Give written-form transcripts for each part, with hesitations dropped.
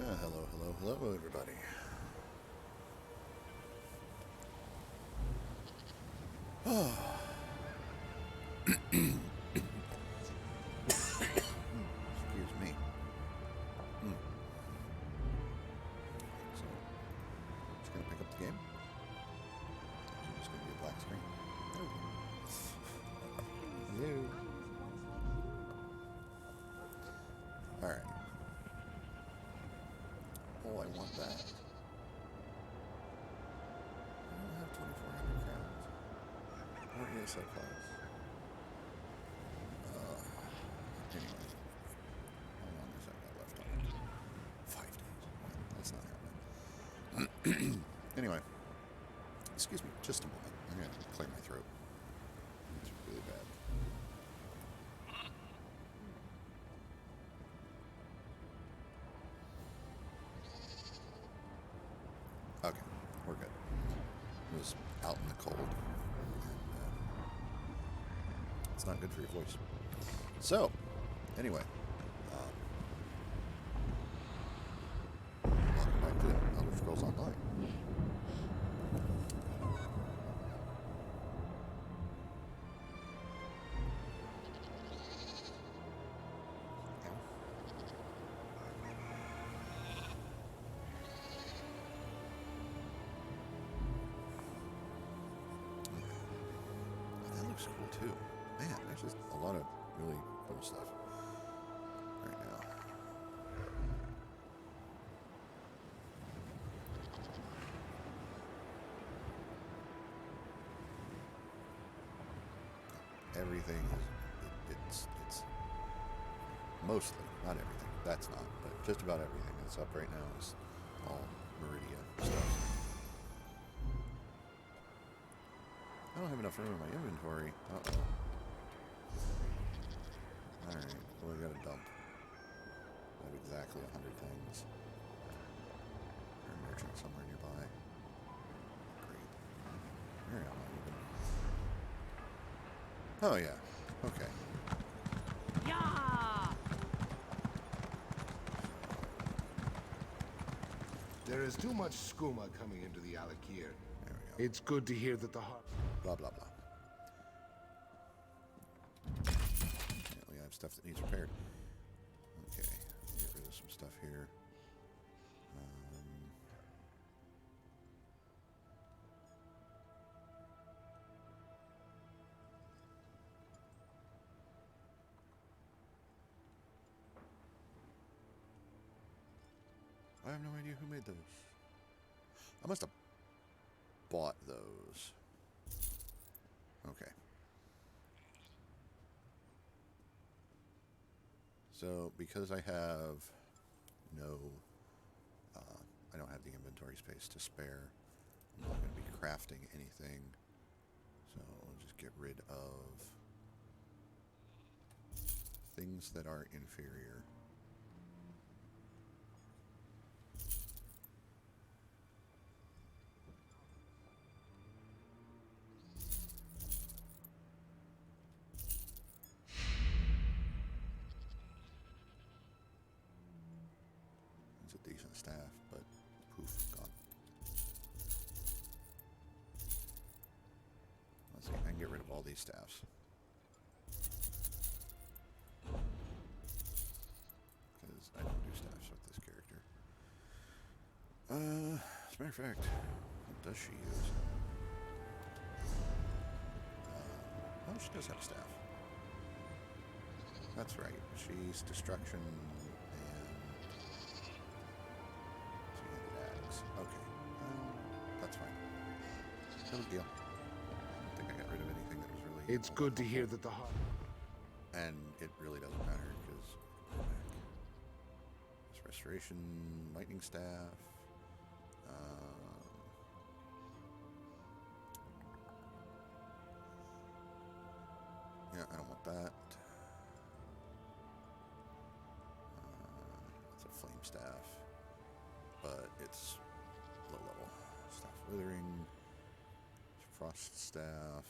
Hello, hello, hello, everybody. Excuse me. So, just gonna pick up the game. It's just gonna be a black screen. There we go. Hello. Alright. Oh, I want that. I don't have 2,400 crowns. Weren't you so close? Anyway. How long has that got left on it? 5 days. That's not happening. Anyway. Excuse me, just a moment. I'm going to clear my throat. It's really bad. Okay, we're good. It was out in the cold. And, it's not good for your voice. So, anyway. Welcome back to Elder Scrolls Online. Cool too. Man, there's just a lot of really cool stuff right now. Everything is it's mostly, not everything. That's not, but just about everything that's up right now is all Meridia stuff. I don't have enough room in my inventory. Uh-oh. Alright, well, we got a dump. I have exactly 100 things. There's a merchant somewhere nearby. Great. Here am I even. Oh, yeah. Okay. Yeah! There is too much skooma coming into the Alik'r. There we go. It's good to hear that the heart... Blah, blah, blah. Yeah, we have stuff that needs repaired. Okay, get rid of some stuff here. I have no idea who made those. I must have bought those. Okay. So, because I have no... I don't have the inventory space to spare, I'm not going to be crafting anything. So, I'll just get rid of things that are inferior. It's a decent staff, but poof, gone. Let's see, I can get rid of all these staffs. Because I don't do staffs with this character. As a matter of fact, what does she use? Oh, she does have a staff. That's right. She's destruction and two-handed axe. Okay. That's fine. No big deal. I don't think I got rid of anything that was really... It's good to hear that the heart... And it really doesn't matter because... This restoration, lightning staff... yeah, I don't want that. It's a flame staff, but it's low level. Staff withering, frost staff.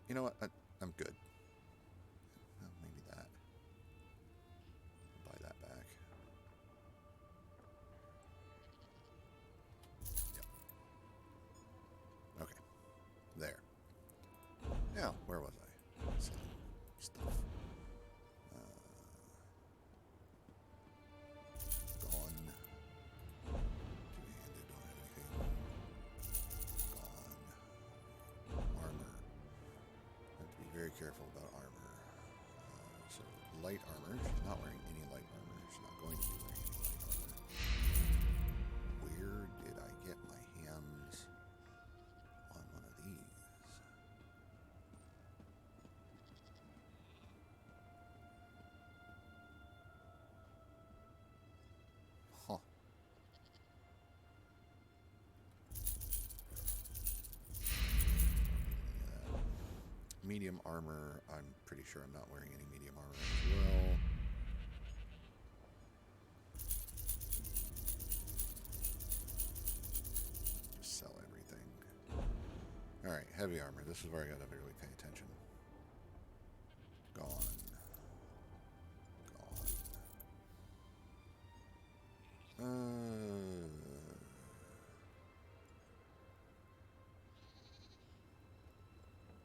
You know what? I'm good. Well, maybe that. I'll buy that. careful about armor. So light armor. She's not wearing any light armor. She's not going to be wearing any light armor. Where did I get my hands on one of these? Huh. Medium armor. I'm pretty sure I'm not wearing any medium armor as well. Just sell everything. Alright, heavy armor. This is where I gotta really pay attention. Gone.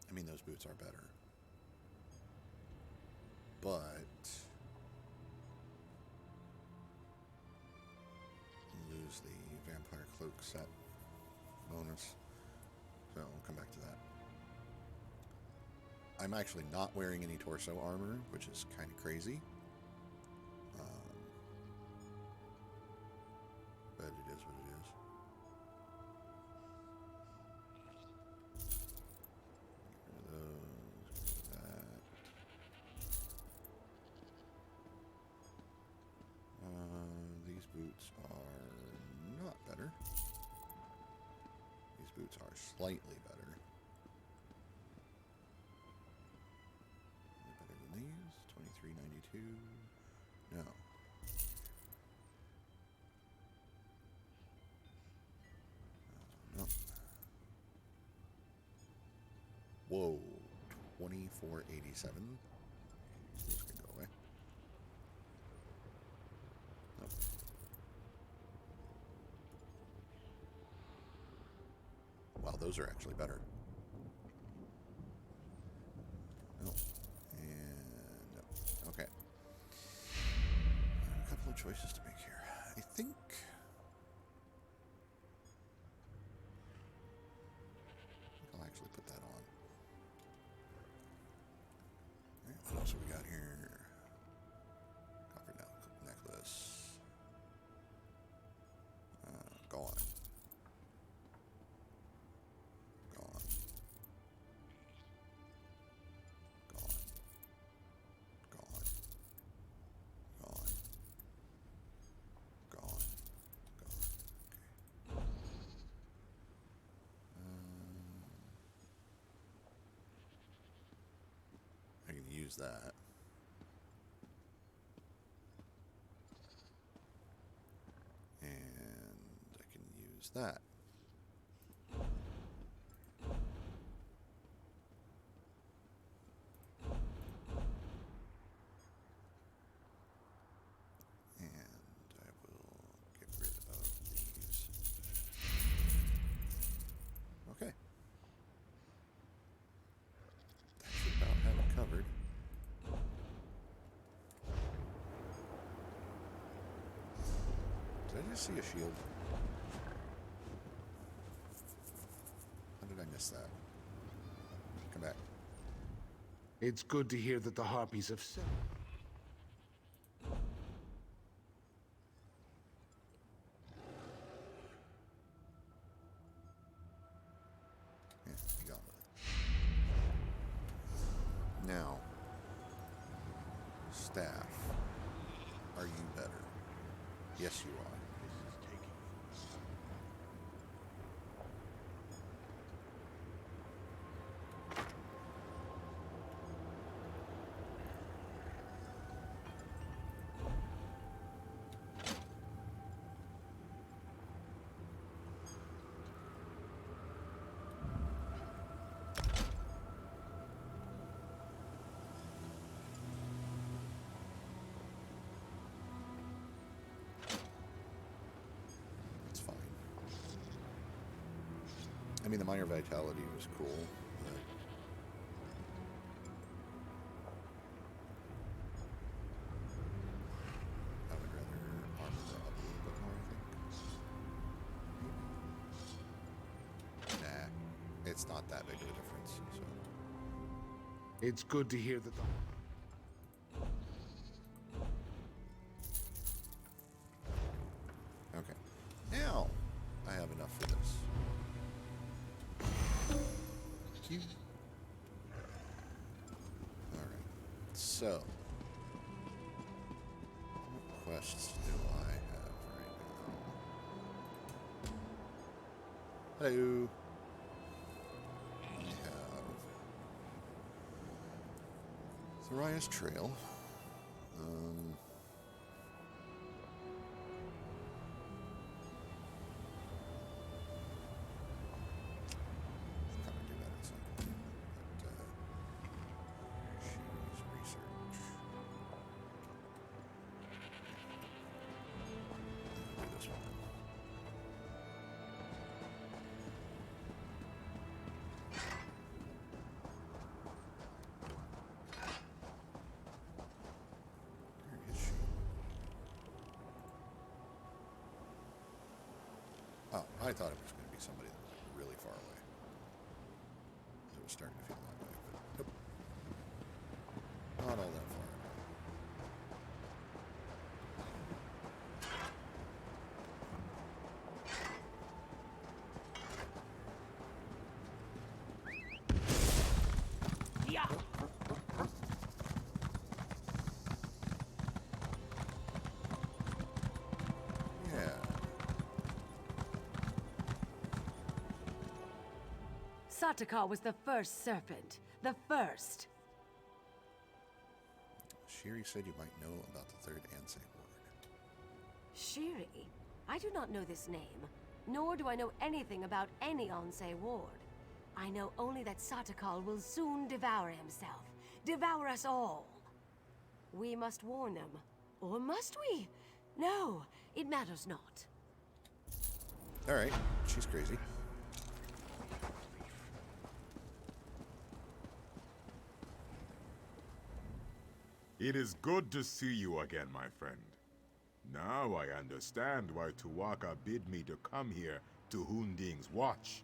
I mean, those boots are better. But lose the vampire cloak set bonus. So we'll come back to that. I'm actually not wearing any torso armor, which is kind of crazy. But it is what it is. Get rid of those, get rid of that. These boots are not better. These boots are slightly better. Better than these. 23.92. No. No. Whoa. 24.87. This can go away. Nope. Wow, those are actually better. No. And no. Okay. A couple of choices to make here. I think I'll actually put that on. Alright, what else have we got here? Copper necklace. Gone. Gone. Gone. Gone. Gone. Gone. Gone. Okay. I can use that. And I can use that. And I will get rid of these. Okay. That should about have it covered. Did I just see a shield? How did I miss that? Come back. It's good to hear that the harpies have settled. Yeah, be gone with it. Now, staff. Are you better? Yes, you are. It's fine. I mean, the minor vitality was cool, but I would rather armor up a little bit more, I think. Nah, it's not that big of a difference, so. It's good to hear that the... Okay. Now, I have enough for this. Thank you. Alright. So, what quests do I have right now? Hello. We have Thoria's Trail. Probably do that at some point. But, choose research. Do this one. Where is she? Oh, I thought it was going to be somebody that was really far away. It was starting to feel that way, but nope. Not all that far away. Yeah. Satakar was the first serpent. The first. Shiri said you might know about the third Ansei Ward. Shiri? I do not know this name, nor do I know anything about any Ansei Ward. I know only that Satakal will soon devour himself. Devour us all. We must warn them. Or must we? No, it matters not. Alright, she's crazy. It is good to see you again, my friend. Now I understand why Tuwaka bid me to come here to Hunding's watch.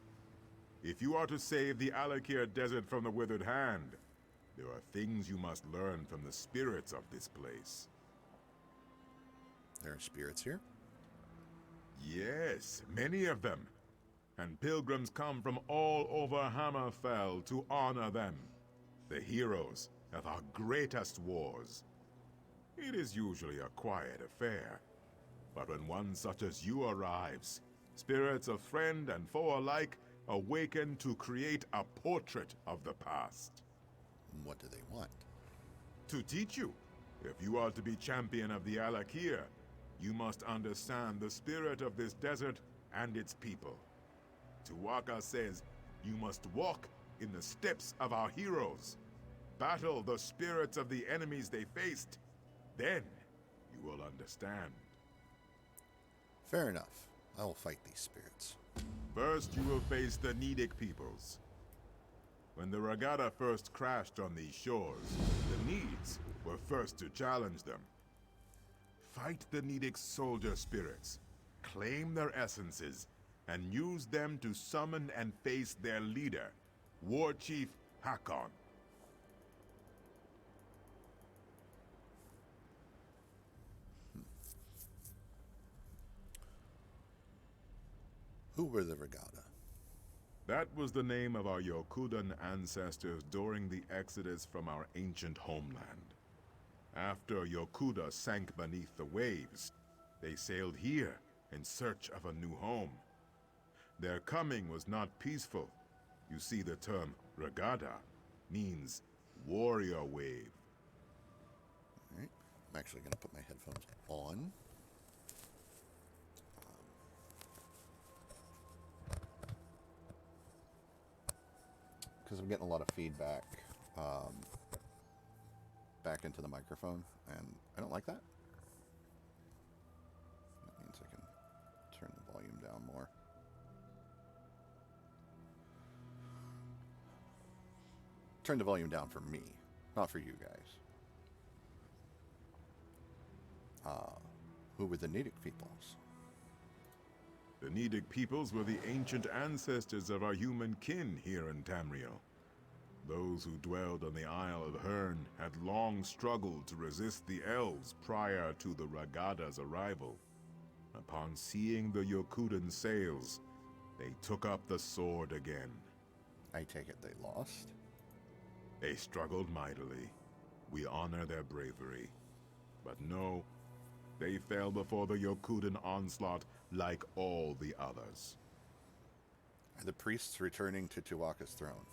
If you are to save the Alik'r Desert from the Withered Hand, there are things you must learn from the spirits of this place. There are spirits here? Yes, many of them. And pilgrims come from all over Hammerfell to honor them, the heroes of our greatest wars. It is usually a quiet affair, but when one such as you arrives, spirits of friend and foe alike awaken to create a portrait of the past. What do they want? To teach you, if you are to be champion of the Alik'r, you must understand the spirit of this desert and its people. Tuwaka says you must walk in the steps of our heroes, battle the spirits of the enemies they faced. Then you will understand. Fair enough. I will fight these spirits. First, you will face the Nidic peoples. When the Ra-gada first crashed on these shores, the Needs were first to challenge them. Fight the Nidic soldier spirits, claim their essences, and use them to summon and face their leader, War Chief Hakon. Who were the Ra-gada? That was the name of our Yokudan ancestors during the exodus from our ancient homeland. After Yokuda sank beneath the waves, they sailed here in search of a new home. Their coming was not peaceful. You see, the term Ra-gada means warrior wave. Alright. I'm actually going to put my headphones on. Because I'm getting a lot of feedback back into the microphone, and I don't like that. That means I can turn the volume down more. Turn the volume down for me, not for you guys. Who were the Nidic peoples? The Nidic peoples were the ancient ancestors of our human kin here in Tamriel. Those who dwelled on the Isle of Hern had long struggled to resist the elves prior to the Ra-gada's arrival. Upon seeing the Yokudan sails, they took up the sword again. I take it they lost? They struggled mightily. We honor their bravery. But no, they fell before the Yokudan onslaught like all the others. Are the priests returning to Tuwaka's throne?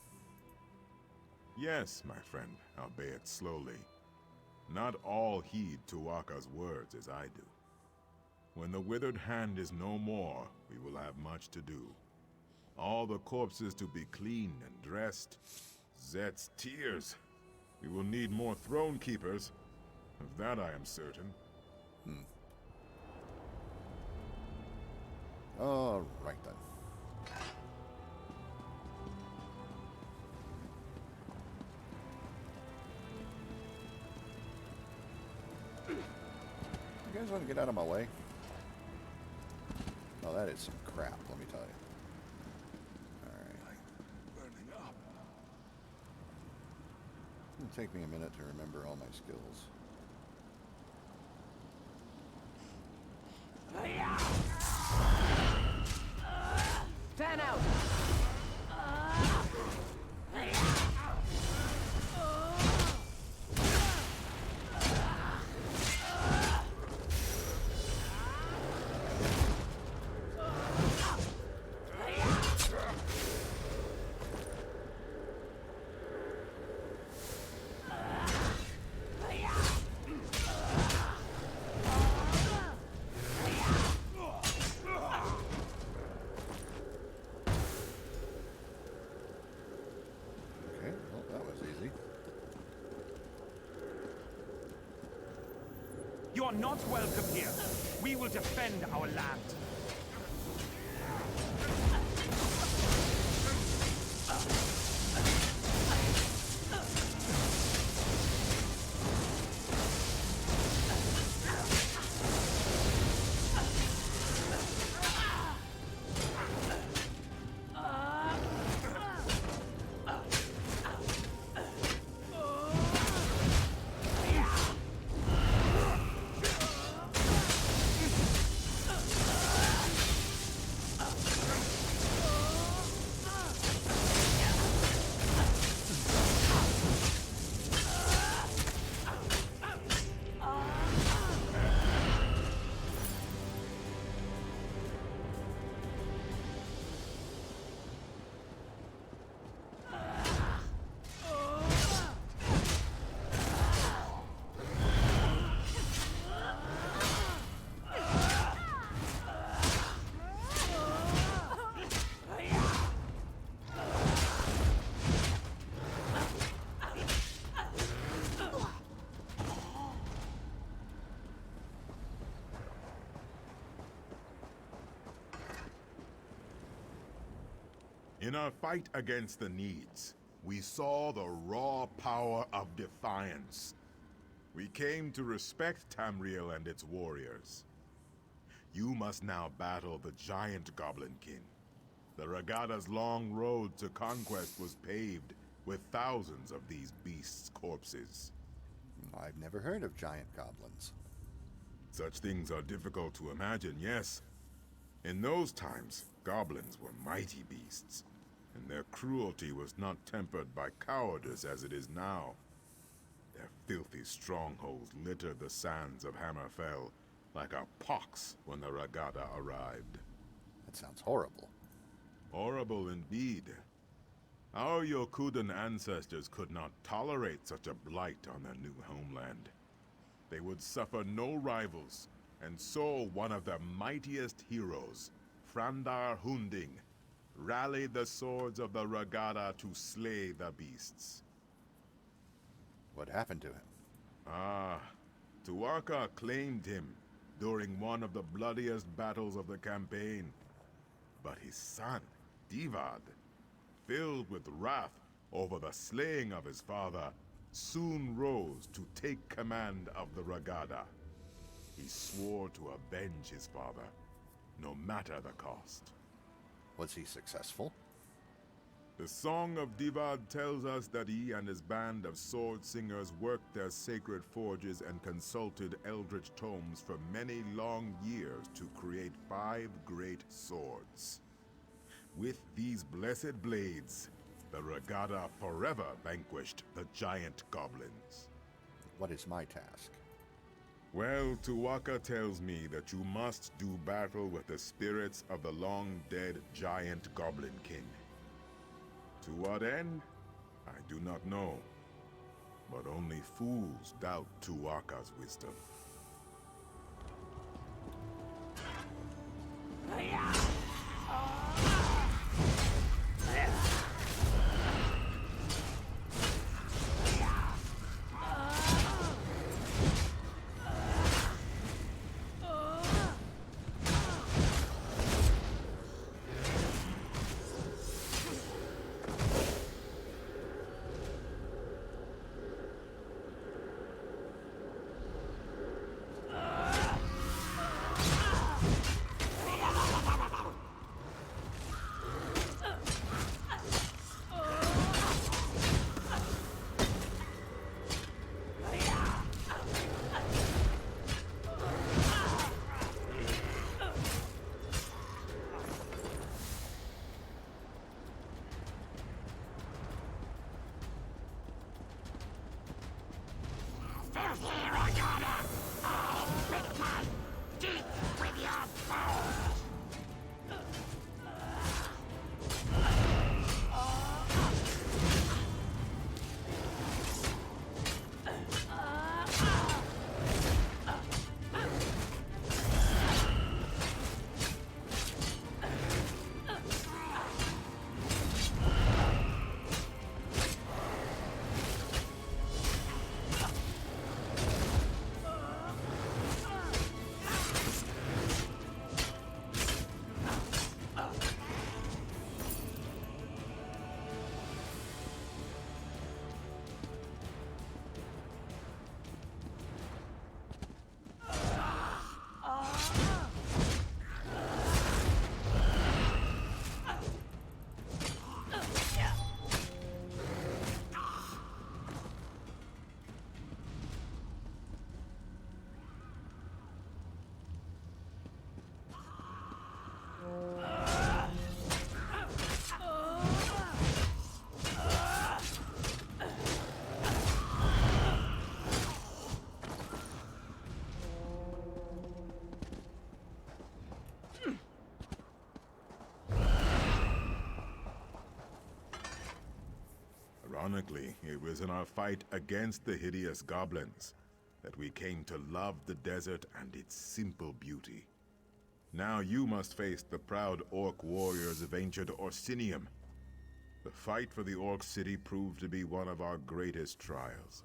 Yes, my friend, albeit slowly. Not all heed Tuwaka's words as I do. When the Withered Hand is no more, we will have much to do. All the corpses to be cleaned and dressed. Zet's tears. We will need more throne keepers. Of that I am certain. All right then. You guys want to get out of my way? Oh, that is some crap, let me tell you. Alright. Burning up. It'll take me a minute to remember all my skills. Fan out! Okay, well, that was easy. You are not welcome here. We will defend our land. In our fight against the Needs, we saw the raw power of defiance. We came to respect Tamriel and its warriors. You must now battle the giant Goblin King. The Ra-gada's long road to conquest was paved with thousands of these beasts' corpses. I've never heard of giant goblins. Such things are difficult to imagine, yes. In those times, goblins were mighty beasts, and their cruelty was not tempered by cowardice as it is now. Their filthy strongholds littered the sands of Hammerfell like a pox when the Ra-gada arrived. That sounds horrible. Horrible indeed. Our Yokudan ancestors could not tolerate such a blight on their new homeland. They would suffer no rivals, and so one of their mightiest heroes, Frandar Hunding, rallied the swords of the Ra-gada to slay the beasts. What happened to him? Tuwaka claimed him during one of the bloodiest battles of the campaign. But his son, Divad, filled with wrath over the slaying of his father, soon rose to take command of the Ra-gada. He swore to avenge his father, no matter the cost. Was he successful? The Song of Divad tells us that he and his band of sword singers worked their sacred forges and consulted eldritch tomes for many long years to create 5 great swords. With these blessed blades, the Ra-gada forever vanquished the giant goblins. What is my task? Well, Tuwaka tells me that you must do battle with the spirits of the long-dead giant goblin king. To what end? I do not know. But only fools doubt Tuwaka's wisdom. Ironically, it was in our fight against the hideous goblins that we came to love the desert and its simple beauty. Now you must face the proud orc warriors of ancient Orsinium. The fight for the orc city proved to be one of our greatest trials.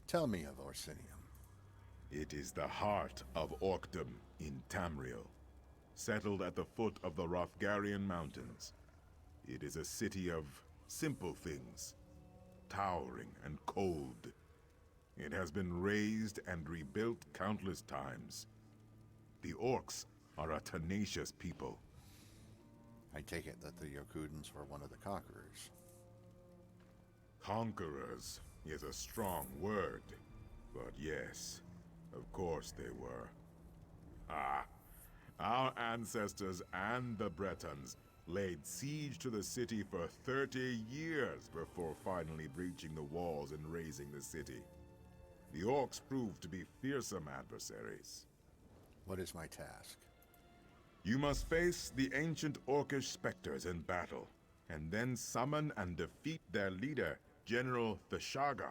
Tell me of Orsinium. It is the heart of Orcdom in Tamriel, settled at the foot of the Hrothgarian Mountains. It is a city of simple things, towering and cold. It has been razed and rebuilt countless times. The orcs are a tenacious people. I take it that the Yokudans were one of the conquerors. Conquerors is a strong word, but yes, of course they were. Our ancestors and the Bretons laid siege to the city for 30 years before finally breaching the walls and razing the city. The orcs proved to be fearsome adversaries. What is my task? You must face the ancient orcish specters in battle, and then summon and defeat their leader, General Thashaga.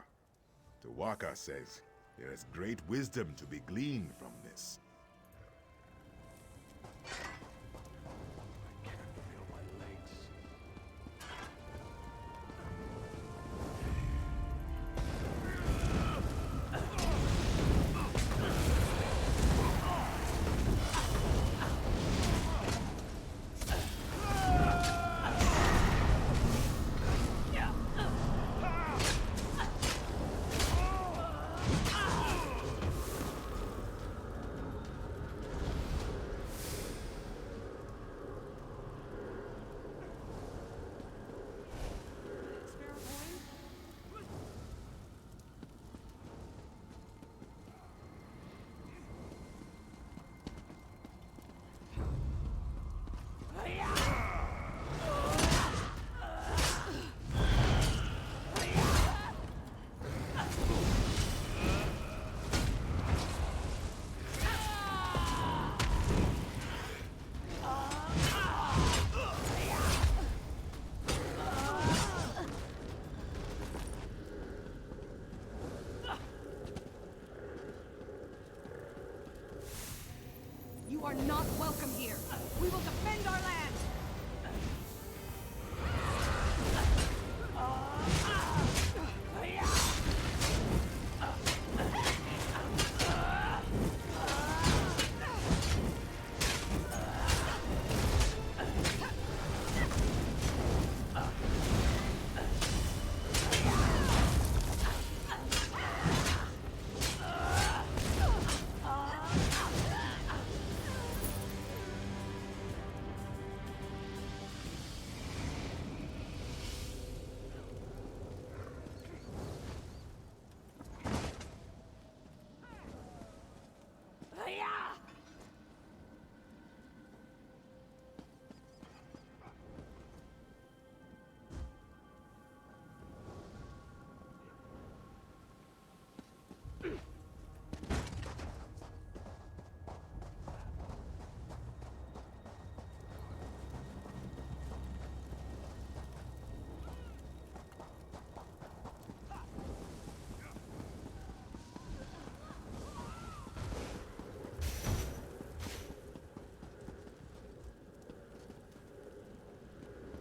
Tuwaka says there is great wisdom to be gleaned from this. You are not welcome here. We will defend our land.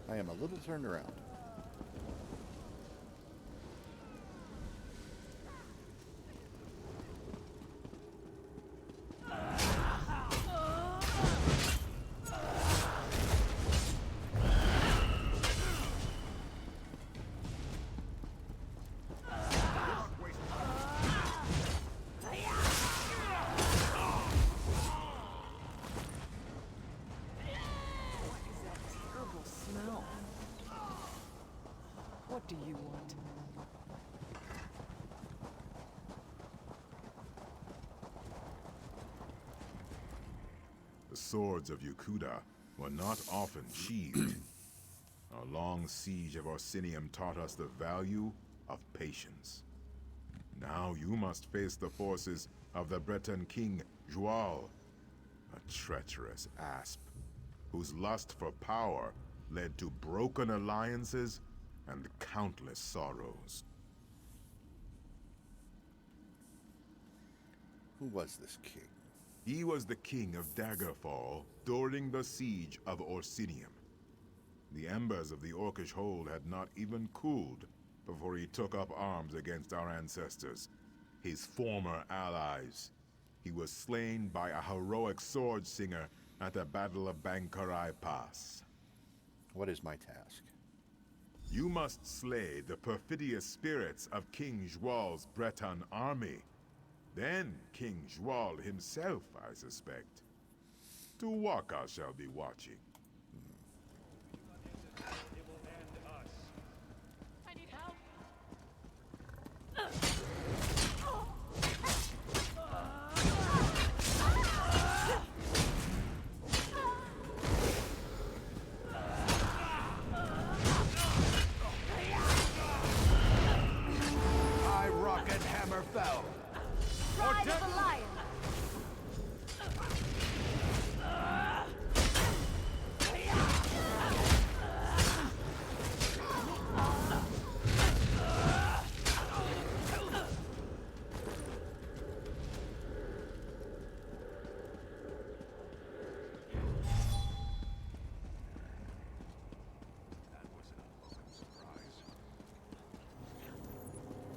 I am a little turned around. What do you want? The swords of Yakuda were not often sheathed. Our long siege of Orsinium taught us the value of patience. Now you must face the forces of the Breton king, Joal, a treacherous asp, whose lust for power led to broken alliances and countless sorrows. Who was this king? He was the king of Daggerfall during the siege of Orsinium. The embers of the Orcish hold had not even cooled before he took up arms against our ancestors, his former allies. He was slain by a heroic sword singer at the Battle of Bankarai Pass. What is my task? You must slay the perfidious spirits of King Joal's Breton army. Then King Joal himself, I suspect. Tuwaka shall be watching. I need help. My rocket hammer fell. Pride of the lion.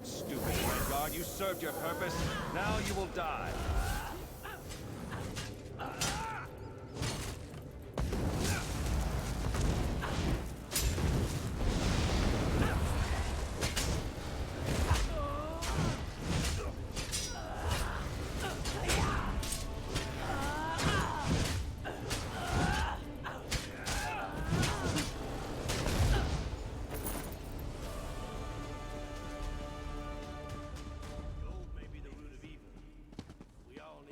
Stupid Vanguard, you served your purpose. Now you will die. Gold may be the root of evil. We all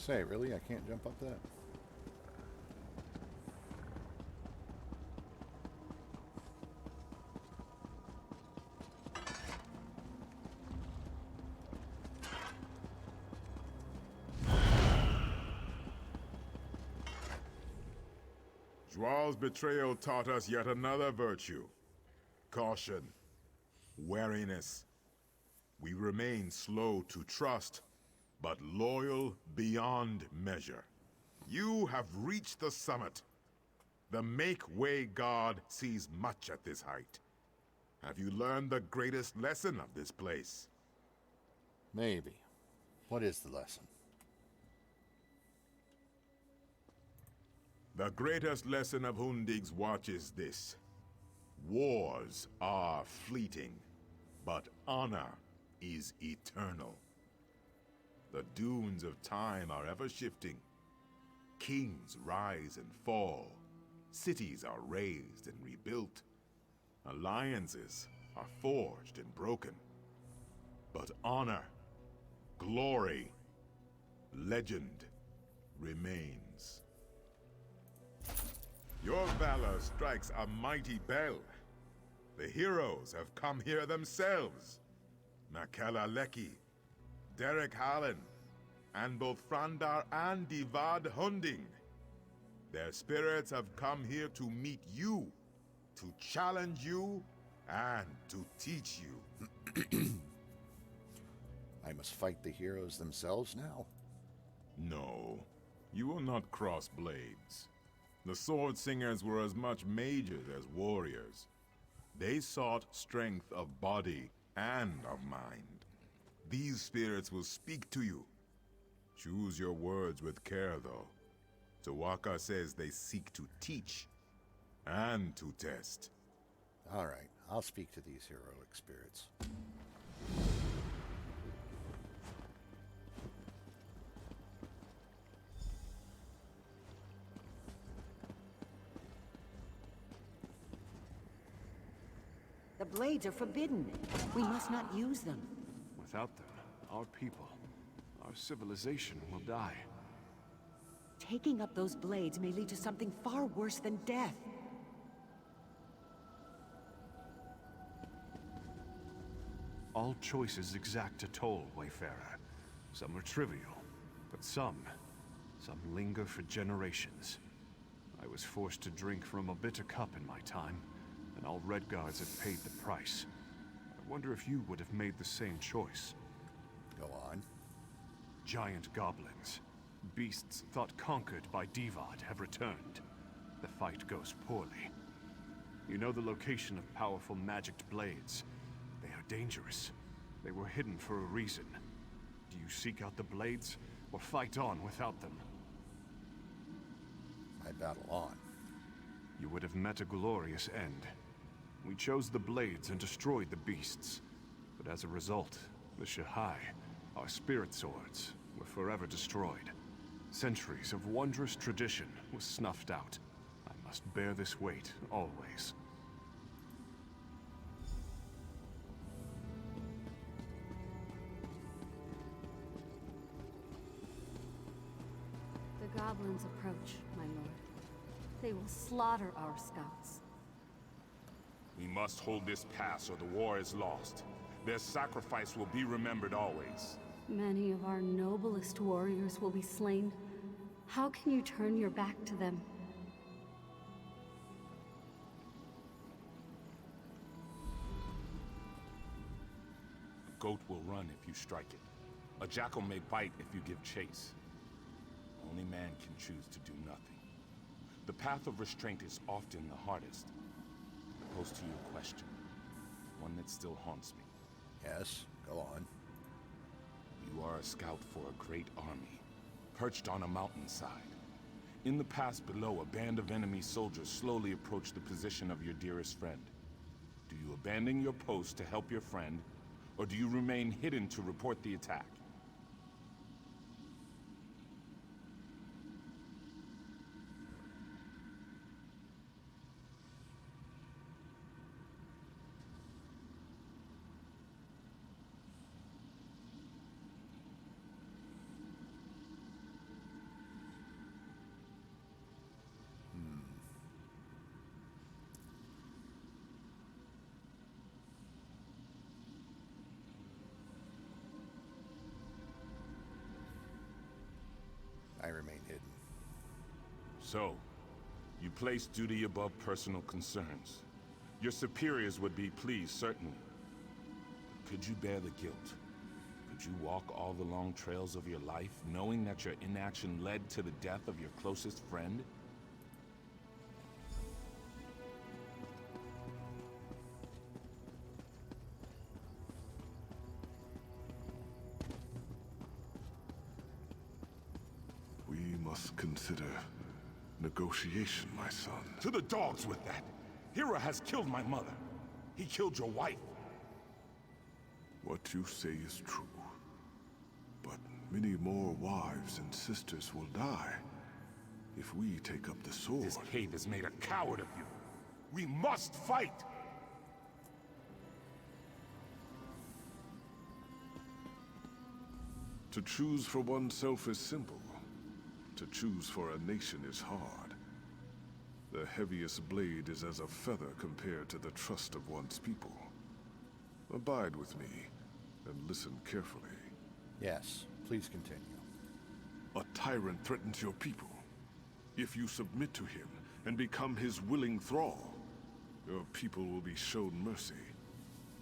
Say, really? I can't jump up that? Joal's betrayal taught us yet another virtue. Caution. Wariness. We remain slow to trust, but loyal beyond measure. You have reached the summit. The Make-Way God sees much at this height. Have you learned the greatest lesson of this place? Maybe. What is the lesson? The greatest lesson of Hundig's watch is this. Wars are fleeting, but honor is eternal. The dunes of time are ever shifting. Kings rise and fall. Cities are raised and rebuilt. Alliances are forged and broken. But honor, glory, legend remains. Your valor strikes a mighty bell. The heroes have come here themselves. Makela Leki, Derek Hallen, and both Frandar and Divad Hunding. Their spirits have come here to meet you, to challenge you, and to teach you. I must fight the heroes themselves now? No, you will not cross blades. The Sword Singers were as much mages as warriors. They sought strength of body and of mind. These spirits will speak to you. Choose your words with care, though. Tawaka says they seek to teach and to test. All right, I'll speak to these heroic spirits. The blades are forbidden. We must not use them. Without them, our people, our civilization will die. Taking up those blades may lead to something far worse than death. All choices exact a toll, Wayfarer. Some are trivial, but some linger for generations. I was forced to drink from a bitter cup in my time, and all Red Guards have paid the price. I wonder if you would have made the same choice. Go on. Giant goblins, beasts thought conquered by Divad, have returned. The fight goes poorly. You know the location of powerful magicked blades. They are dangerous. They were hidden for a reason. Do you seek out the blades, or fight on without them? I battle on. You would have met a glorious end. We chose the blades and destroyed the beasts. But as a result, the Shahai, our spirit swords, were forever destroyed. Centuries of wondrous tradition was snuffed out. I must bear this weight, always. The goblins approach, my lord. They will slaughter our scouts. We must hold this pass or the war is lost. Their sacrifice will be remembered always. Many of our noblest warriors will be slain. How can you turn your back to them? A goat will run if you strike it. A jackal may bite if you give chase. Only man can choose to do nothing. The path of restraint is often the hardest. Opposed to your question, one that still haunts me. Yes, go on. You are a scout for a great army, perched on a mountainside. In the pass below, a band of enemy soldiers slowly approach the position of your dearest friend. Do you abandon your post to help your friend, or do you remain hidden to report the attack? So, you place duty above personal concerns. Your superiors would be pleased, certainly. But could you bear the guilt? Could you walk all the long trails of your life, knowing that your inaction led to the death of your closest friend? We must consider negotiation, my son. To the dogs with that! Hira has killed my mother. He killed your wife. What you say is true. But many more wives and sisters will die if we take up the sword. This cave has made a coward of you. We must fight! To choose for oneself is simple. To choose for a nation is hard. The heaviest blade is as a feather compared to the trust of one's people. Abide with me, and listen carefully. Yes, please continue. A tyrant threatens your people. If you submit to him and become his willing thrall, your people will be shown mercy.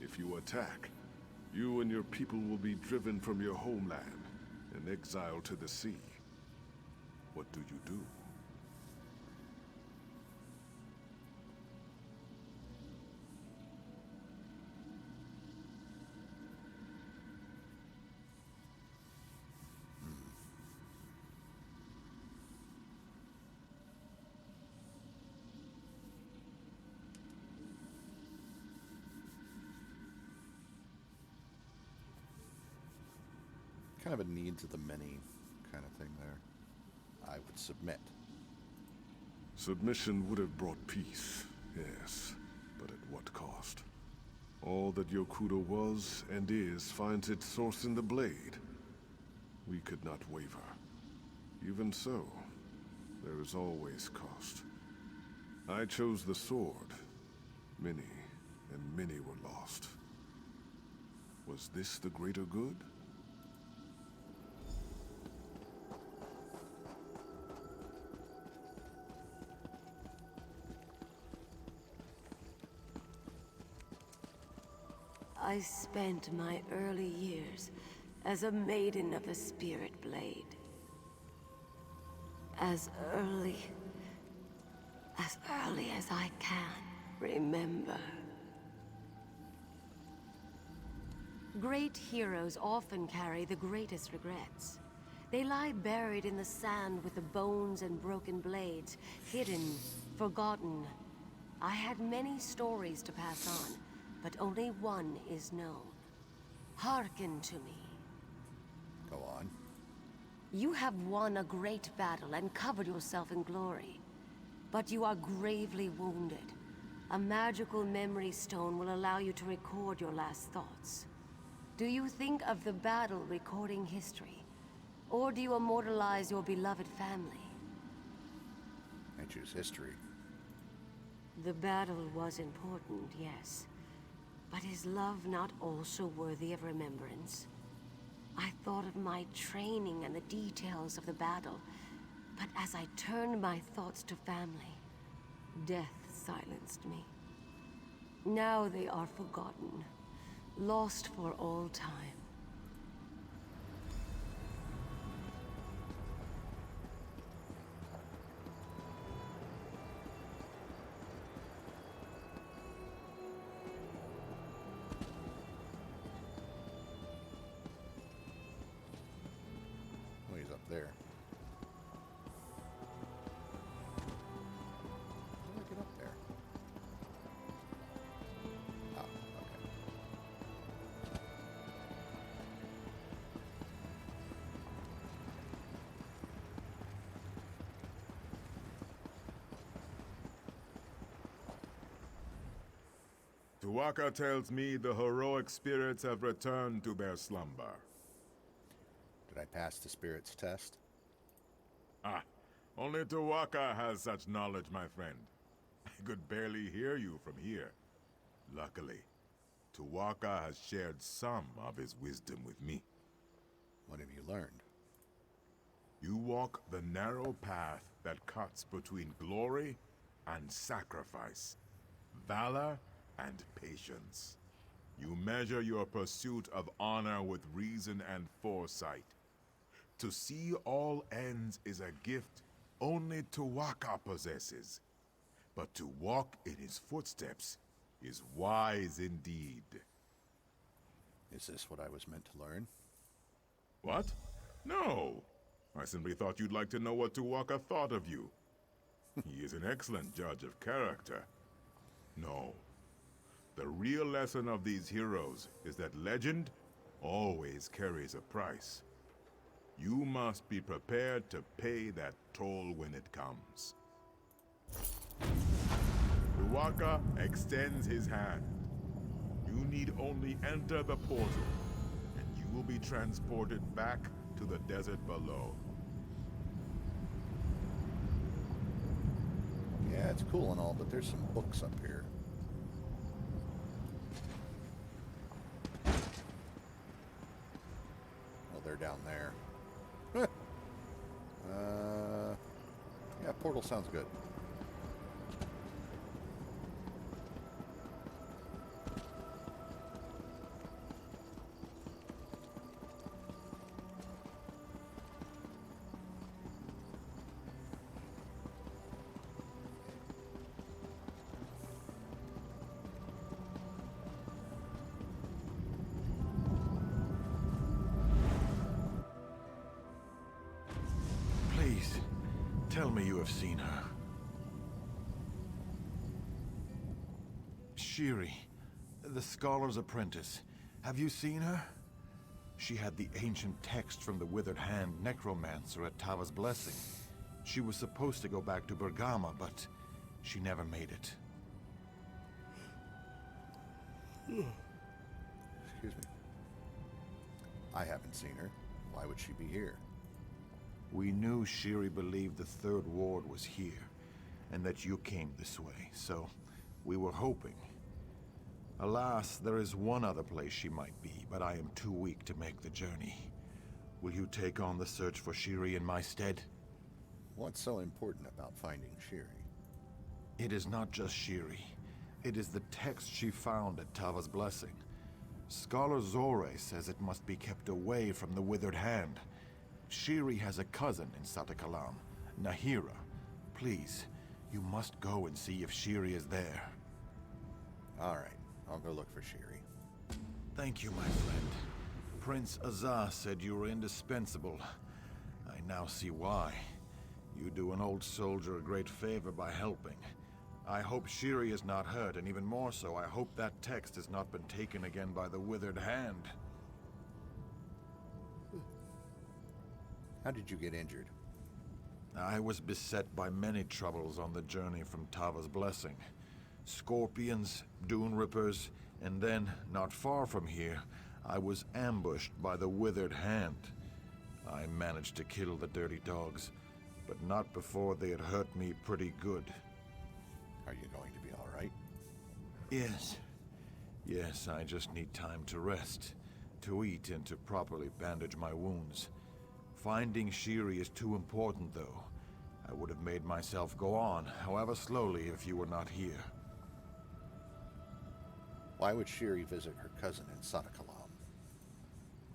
If you attack, you and your people will be driven from your homeland and exiled to the sea. What do you do? Kind of a needs of the many kind of thing there. I would submit. Submission would have brought peace, yes, but at what cost? All that Yokuda was and is finds its source in the blade. We could not waver. Even so, there is always cost. I chose the sword. Many, and many were lost. Was this the greater good? I spent my early years as a maiden of the Spirit Blade. As early as I can remember. Great heroes often carry the greatest regrets. They lie buried in the sand with the bones and broken blades, hidden, forgotten. I had many stories to pass on, but only one is known. Hearken to me. Go on. You have won a great battle and covered yourself in glory. But you are gravely wounded. A magical memory stone will allow you to record your last thoughts. Do you think of the battle recording history? Or do you immortalize your beloved family? I choose history. The battle was important, yes. But is love not also worthy of remembrance? I thought of my training and the details of the battle, but as I turned my thoughts to family, death silenced me. Now they are forgotten, lost for all time. Oh, he's up there. How do I get up there? Oh, okay. Tuwaka tells me the heroic spirits have returned to their slumber. Did I pass the spirit's test? Ah, only Tuwaka has such knowledge, my friend. I could barely hear you from here. Luckily, Tuwaka has shared some of his wisdom with me. What have you learned? You walk the narrow path that cuts between glory and sacrifice, valor and patience. You measure your pursuit of honor with reason and foresight. To see all ends is a gift only Tuwaka possesses, but to walk in his footsteps is wise indeed. Is this what I was meant to learn? What? No. I simply thought you'd like to know what Tuwaka thought of you. He is an excellent judge of character. No. The real lesson of these heroes is that legend always carries a price. You must be prepared to pay that toll when it comes. Tuwaka extends his hand. You need only enter the portal, and you will be transported back to the desert below. Yeah, it's cool and all, but there's some books up here. Well, they're down there. Yeah, portal sounds good. Please, tell me you have seen her. Shiri, the scholar's apprentice. Have you seen her? She had the ancient text from the Withered Hand necromancer at Tava's Blessing. She was supposed to go back to Bergama, but she never made it. Excuse me. I haven't seen her. Why would she be here? We knew Shiri believed the Third Ward was here, and that you came this way, so we were hoping. Alas, there is one other place she might be, but I am too weak to make the journey. Will you take on the search for Shiri in my stead? What's so important about finding Shiri? It is not just Shiri. It is the text she found at Tava's Blessing. Scholar Zore says it must be kept away from the Withered Hand. Shiri has a cousin in Satakalam, Nahira. Please, you must go and see if Shiri is there. All right, I'll go look for Shiri. Thank you, my friend. Prince Azaz said you were indispensable. I now see why. You do an old soldier a great favor by helping. I hope Shiri is not hurt, and even more so, I hope that text has not been taken again by the Withered Hand. How did you get injured? I was beset by many troubles on the journey from Tava's Blessing. Scorpions, dune rippers, and then, not far from here, I was ambushed by the Withered Hand. I managed to kill the dirty dogs, but not before they had hurt me pretty good. Are you going to be all right? Yes. Yes, I just need time to rest, to eat, and to properly bandage my wounds. Finding Shiri is too important, though. I would have made myself go on, however slowly, if you were not here. Why would Shiri visit her cousin in Satakalam?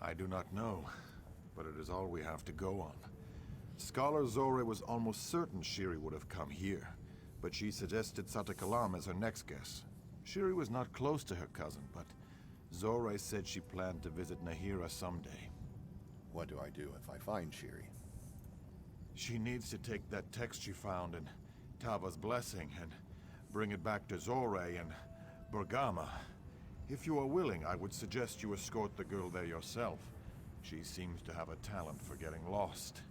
I do not know, but it is all we have to go on. Scholar Zore was almost certain Shiri would have come here, but she suggested Satakalam as her next guess. Shiri was not close to her cousin, but Zore said she planned to visit Nahira someday. What do I do if I find Shiri? She needs to take that text she found in Tava's Blessing and bring it back to Zore and Bergama. If you are willing, I would suggest you escort the girl there yourself. She seems to have a talent for getting lost.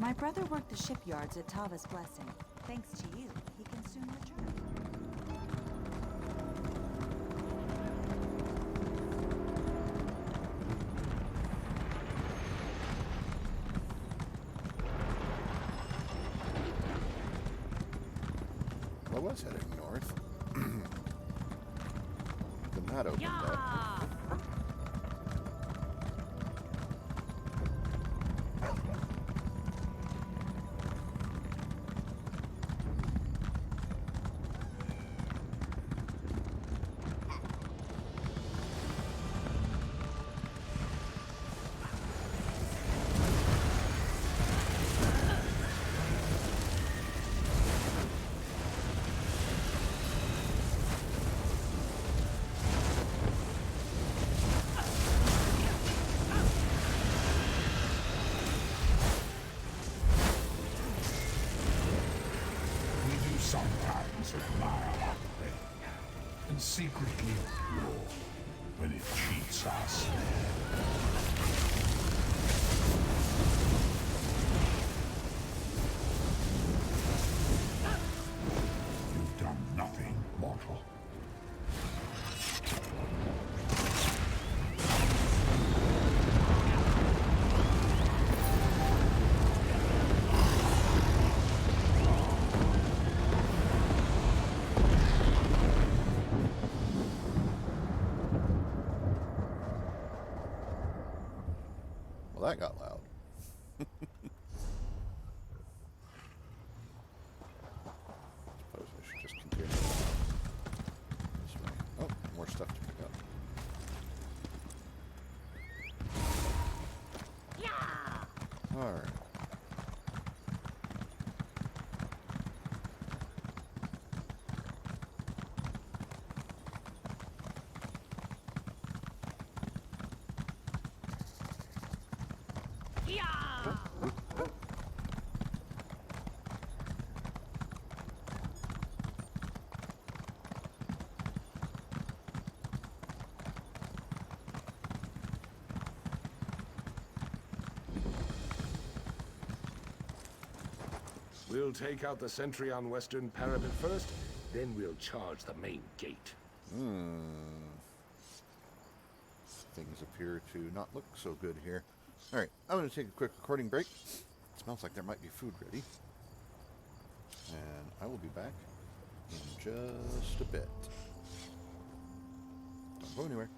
My brother worked the shipyards at Tava's Blessing. Thanks to you, he can soon return. Well, I was heading north. Then that opened up. Sometimes admire that thing, and secretly applaud when it cheats us. You've done nothing, mortal. Well, that got loud. Suppose I should just continue this way. Oh, more stuff to pick up. Yeah. All right. We'll take out the sentry on Western Parapet first, then we'll charge the main gate. Things appear to not look so good here. All right, I'm going to take a quick recording break. It smells like there might be food ready. And I will be back in just a bit. Don't go anywhere.